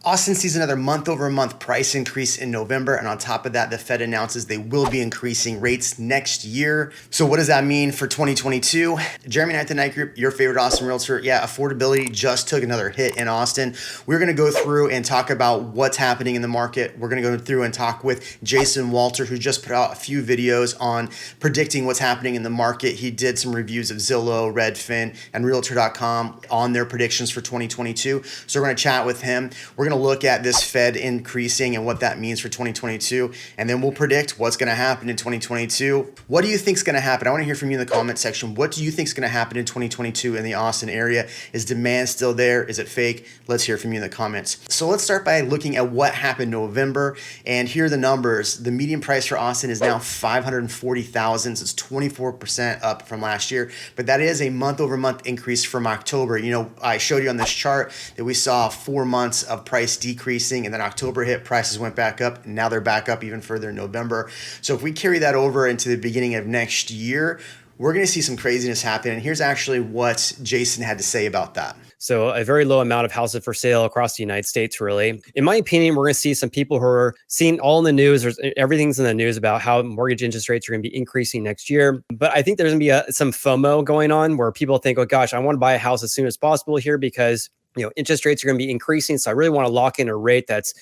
Austin sees another month-over-month price increase in November, and on top of that, the Fed announces they will be increasing rates next year. So what does that mean for 2022? Jeremy Knight, the Knight Group, your favorite Austin realtor. Yeah, affordability just took another hit in Austin. We're going to go through and talk about what's happening in the market. We're going to go through and talk with Jason Walter, who just put out a few videos on predicting what's happening in the market. He did some reviews of Zillow, Redfin, and Realtor.com on their predictions for 2022. So we're going to chat with him. We're going to look at this Fed increasing and what that means for 2022, and then we'll predict what's going to happen in 2022. What do you think is going to happen? I want to hear from you in the comment section. What do you think is going to happen in 2022 in the Austin area? Is demand still there? Is it fake? Let's hear from you in the comments. So let's start by looking at what happened in November, and here are the numbers. The median price for Austin is now $540,000, so it's 24% up from last year, but that is a month-over-month increase from October. You know, I showed you on this chart that we saw 4 months of price decreasing, and then October hit, prices went back up, and now they're back up even further in November. So if we carry that over into the beginning of next year, we're going to see some craziness happen. And here's actually what Jason had to say about that. So a very low amount of houses for sale across the United States, really. In my opinion, we're going to see some people who are seeing all in the news. Everything's in the news about how mortgage interest rates are going to be increasing next year. But I think there's going to be some FOMO going on where people think, oh gosh, I want to buy a house as soon as possible here because interest rates are going to be increasing. So I really want to lock in a rate that's,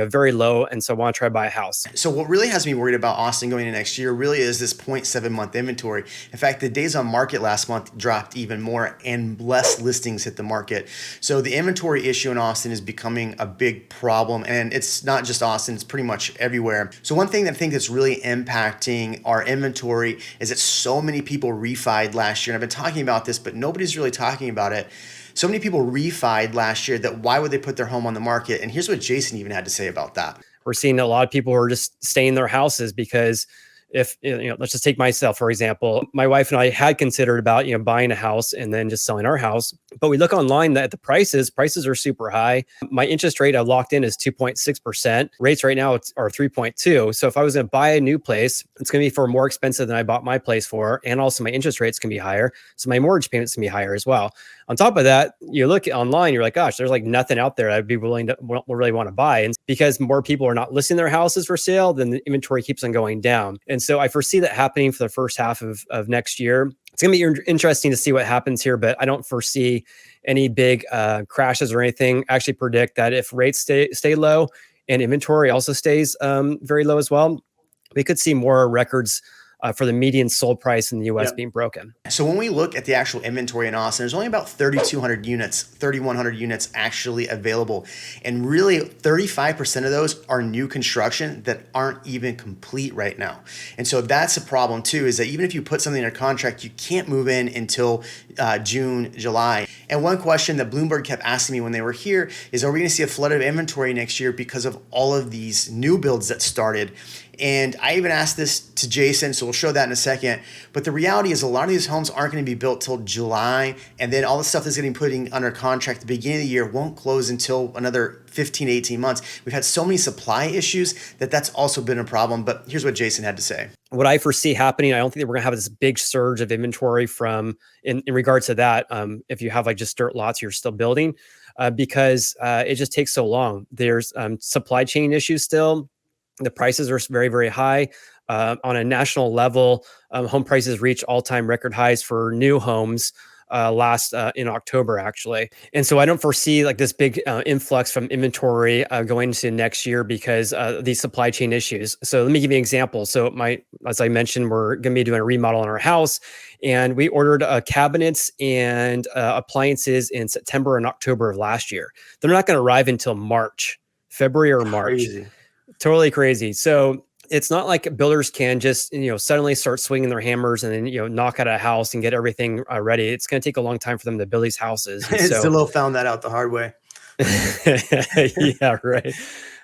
very low. And so I want to try to buy a house. So what really has me worried about Austin going into next year really is this 0.7 month inventory. In fact, the days on market last month dropped even more and less listings hit the market. So the inventory issue in Austin is becoming a big problem. And it's not just Austin, it's pretty much everywhere. So one thing that I think that's really impacting our inventory is that so many people refied last year. And I've been talking about this, but nobody's really talking about it. So many people refied last year that why would they put their home on the market? And here's what Jason even had to say about that. We're seeing a lot of people who are just staying in their houses because if, let's just take myself, for example, my wife and I had considered about, buying a house and then just selling our house. But we look online that the prices are super high. My interest rate I locked in is 2.6%. Rates right now are 3.2. So if I was going to buy a new place, it's going to be for more expensive than I bought my place for. And also my interest rates can be higher. So my mortgage payments can be higher as well. On top of that, you look online, you're like, gosh, there's like nothing out there I'd be willing to really want to buy. And because more people are not listing their houses for sale, then the inventory keeps on going down. And so I foresee that happening for the first half of next year. It's going to be interesting to see what happens here, but I don't foresee any big crashes or anything. I actually predict that if rates stay low and inventory also stays very low as well, we could see more records for the median sold price in the U.S. being broken. So when we look at the actual inventory in Austin, there's only about 3,200 units, 3,100 units actually available. And really 35% of those are new construction that aren't even complete right now. And so that's a problem too, is that even if you put something in a contract, you can't move in until June, July. And one question that Bloomberg kept asking me when they were here is, are we going to see a flood of inventory next year because of all of these new builds that started? And I even asked this to Jason, so we'll show that in a second. But the reality is a lot of these homes aren't going to be built till July. And then all the stuff that's getting put under contract at the beginning of the year won't close until another 15, 18 months. We've had so many supply issues that's also been a problem. But here's what Jason had to say. What I foresee happening, I don't think that we're going to have this big surge of inventory in regards to that. If you have like just dirt lots you're still building, because it just takes so long. There's supply chain issues still. The prices are very, very high. On a national level, home prices reach all-time record highs for new homes in October, actually. And so I don't foresee like this big influx from inventory going into next year because these supply chain issues. So let me give you an example. So as I mentioned, we're going to be doing a remodel in our house, and we ordered cabinets and appliances in September and October of last year. They're not going to arrive until February or March. Crazy. Totally crazy. So it's not like builders can just, suddenly start swinging their hammers and then, knock out a house and get everything ready. It's going to take a long time for them to build these houses. Zillow found that out the hard way. Yeah, right.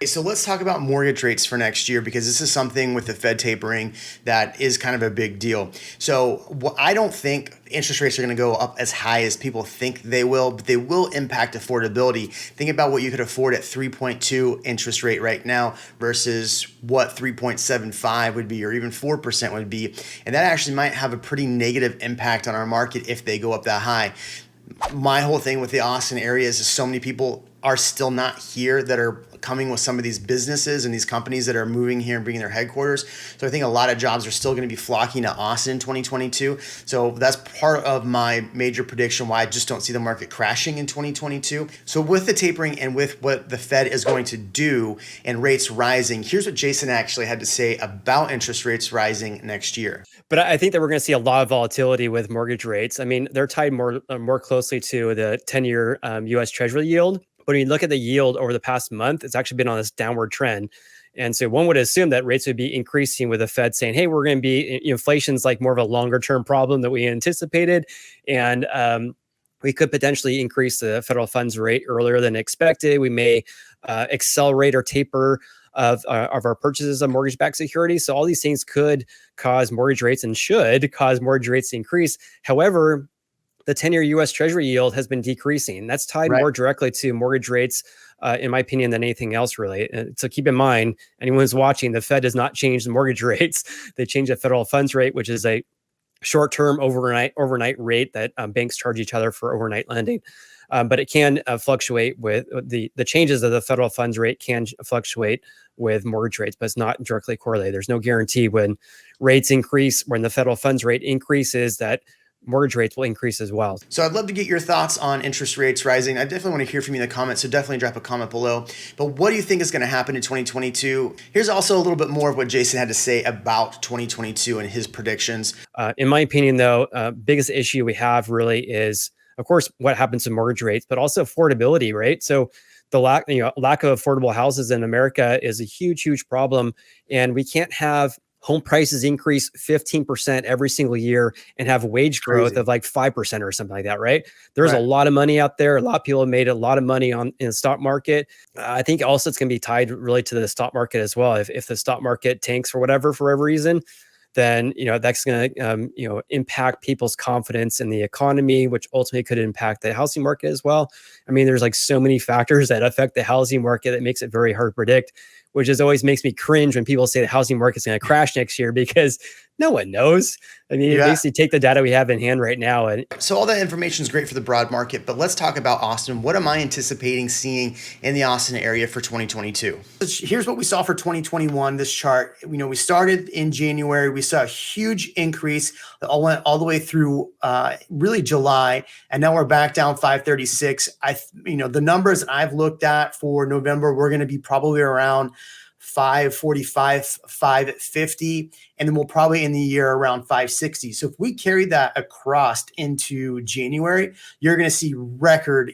So let's talk about mortgage rates for next year, because this is something with the Fed tapering that is kind of a big deal. So I don't think interest rates are going to go up as high as people think they will, but they will impact affordability. Think about what you could afford at 3.2 interest rate right now versus what 3.75 would be, or even 4% would be. And that actually might have a pretty negative impact on our market if they go up that high. My whole thing with the Austin area is so many people are still not here, that are coming with some of these businesses and these companies that are moving here and bringing their headquarters. So I think a lot of jobs are still going to be flocking to Austin in 2022. So that's part of my major prediction why I just don't see the market crashing in 2022. So with the tapering and with what the Fed is going to do and rates rising, here's what Jason actually had to say about interest rates rising next year. But I think that we're going to see a lot of volatility with mortgage rates. I mean, they're tied more closely to the 10-year U.S. Treasury yield. But when you look at the yield over the past month, it's actually been on this downward trend. And so one would assume that rates would be increasing with the Fed saying, hey, we're going to be, inflation's like more of a longer term problem that we anticipated. And we could potentially increase the federal funds rate earlier than expected. We may accelerate or taper of our purchases of mortgage-backed securities. So all these things could cause mortgage rates and should cause mortgage rates to increase. However, the 10-year U.S. Treasury yield has been decreasing. That's tied more directly to mortgage rates, in my opinion, than anything else, really. So keep in mind, anyone who's watching, the Fed does not change the mortgage rates. They change the federal funds rate, which is a short-term overnight rate that banks charge each other for overnight lending. But it can fluctuate with the changes of the federal funds rate can fluctuate with mortgage rates, but it's not directly correlated. There's no guarantee when rates increase, when the federal funds rate increases, that mortgage rates will increase as well. So I'd love to get your thoughts on interest rates rising. I definitely want to hear from you in the comments, so definitely drop a comment below. But what do you think is going to happen in 2022? Here's also a little bit more of what Jason had to say about 2022 and his predictions. In my opinion, though, biggest issue we have really is, of course, what happens to mortgage rates, but also affordability, right? So the lack of affordable houses in America is a huge problem, and we can't have home prices increase 15% every single year and have wage growth of like 5% or something like that, right? There's a lot of money out there. A lot of people have made a lot of money in the stock market. I think also it's going to be tied really to the stock market as well. If the stock market tanks for whatever reason, then that's going to impact people's confidence in the economy, which ultimately could impact the housing market as well. I mean, there's like so many factors that affect the housing market that makes it very hard to predict, which is always makes me cringe when people say the housing market is going to crash next year, because no one knows. I mean, basically take the data we have in hand right now. And so all that information is great for the broad market, but let's talk about Austin. What am I anticipating seeing in the Austin area for 2022? Here's what we saw for 2021, this chart. We started in January. We saw a huge increase that all went all the way through really July. And now we're back down 536. The numbers I've looked at for November, we're going to be probably around 545, 550, and then we'll probably end the year around 560. So if we carry that across into January, you're going to see record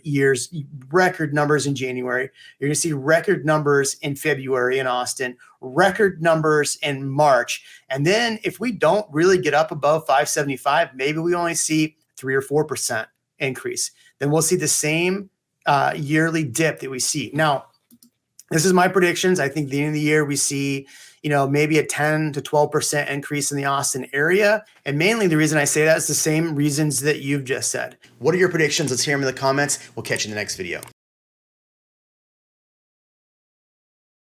numbers in January. You're going to see record numbers in February in Austin, record numbers in March. And then if we don't really get up above 575, maybe we only see 3 or 4% increase. Then we'll see the same yearly dip that we see. Now, this is my predictions. I think at the end of the year, we see, maybe a 10 to 12% increase in the Austin area. And mainly the reason I say that is the same reasons that you've just said. What are your predictions? Let's hear them in the comments. We'll catch you in the next video.